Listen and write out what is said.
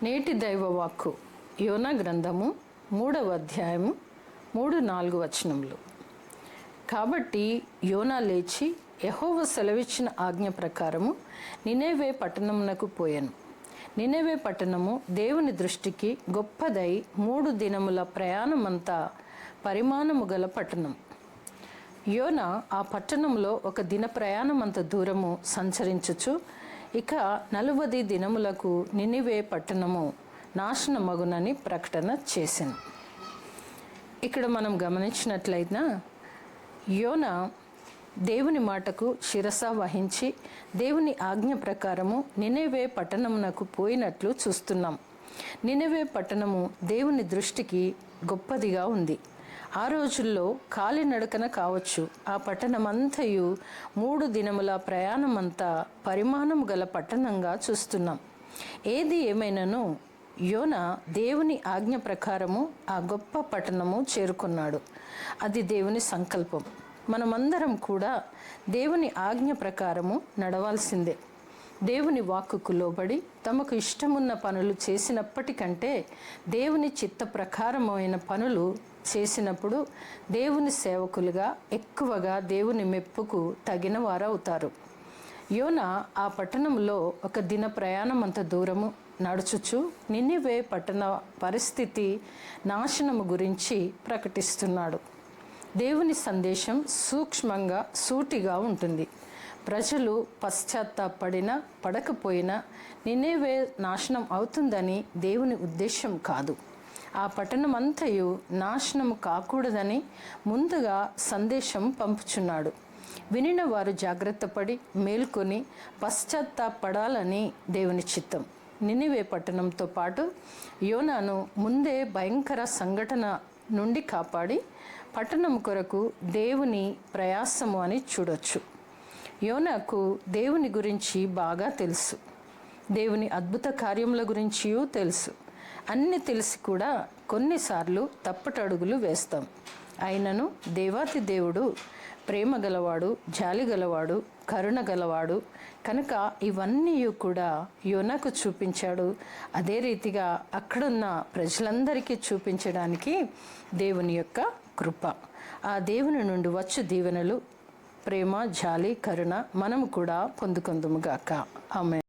నేటి దైవవాక్కు యోనా గ్రంథము 3వ అధ్యాయము 3-4 వచనములు. కాబట్టి యోనా లేచి యెహోవా సెలవిచ్చిన ఆజ్ఞ ప్రకారము నినెవే పట్టణమునకు పోయెను. నినెవే పట్టణము దేవుని దృష్టికి గొప్పదై 3 దినముల ప్రయాణమంతా పరిమాణము గల పట్టణం. యోనా ఆ పట్టణంలో 1 దిన ప్రయాణమంత దూరము సంచరించుచు ఇక 40 దినములకు నినివే పట్టణము నాశనమగునని ప్రకటన చేసింది. ఇక్కడ మనం గమనించినట్లయితే యోనా దేవుని మాటకు శిరస వహించి దేవుని ఆజ్ఞ ప్రకారము నినెవే పట్టణమునకు పోయినట్లు చూస్తున్నాం. నినెవే పట్టణము దేవుని దృష్టికి గొప్పదిగా ఉంది. ఆ రోజుల్లో కాలినడకన కావచ్చు ఆ పట్టణమంతయు 3 దినముల ప్రయాణమంతా పరిమాణము గల పట్టణంగా చూస్తున్నాం. ఏది ఏమైనాను యోనా దేవుని ఆజ్ఞ ప్రకారము ఆ గొప్ప పట్టణము చేరుకున్నాడు. అది దేవుని సంకల్పం. మనమందరం కూడా దేవుని ఆజ్ఞ ప్రకారము నడవాల్సిందే. దేవుని వాక్కుకు లోబడి తమకు ఇష్టమున్న పనులు చేసినప్పటికంటే దేవుని చిత్త ప్రకారమైన పనులు చేసినప్పుడు దేవుని సేవకులుగా ఎక్కువగా దేవుని మెప్పుకు తగిన వారవుతారు. యోనా ఆ పట్టణంలో 1 దిన ప్రయాణం అంత దూరము నడుచుచు నినివే పట్టణ పరిస్థితి నాశనము గురించి ప్రకటిస్తున్నాడు. దేవుని సందేశం సూక్ష్మంగా సూటిగా ఉంటుంది. ప్రజలు పశ్చాత్తాపడినా పడకపోయినా నినెవే నాశనం అవుతుందని దేవుని ఉద్దేశం కాదు. ఆ పట్టణమంతయు నాశనం కాకూడదని ముందుగా సందేశం పంపుచున్నాడు. వినిన వారు జాగ్రత్తపడి మేల్కొని పశ్చాత్తాపడాలని దేవుని చిత్తం. నినివే పట్టణంతో పాటు యోనాను ముందే భయంకర సంఘటన నుండి కాపాడి పట్టణం కొరకు దేవుని ప్రయాసము అని చూడొచ్చు. యోనాకు దేవుని గురించి బాగా తెలుసు. దేవుని అద్భుత కార్యముల గురించి తెలుసు. అన్నీ తెలిసి కూడా కొన్నిసార్లు తప్పటడుగులు వేస్తాం. అయినను దేవాతి దేవుడు ప్రేమ గలవాడు, జాలి గలవాడు, కరుణ గలవాడు కనుక ఇవన్నీ కూడా యోనాకు చూపించాడు. అదే రీతిగా అక్కడున్న ప్రజలందరికీ చూపించడానికి దేవుని యొక్క కృప, ఆ దేవుని నుండి వచ్చు దీవెనలు, ప్రేమ, జాలి, కరుణ మనము కూడా పొందుకొందుముగాక. ఆమేన్.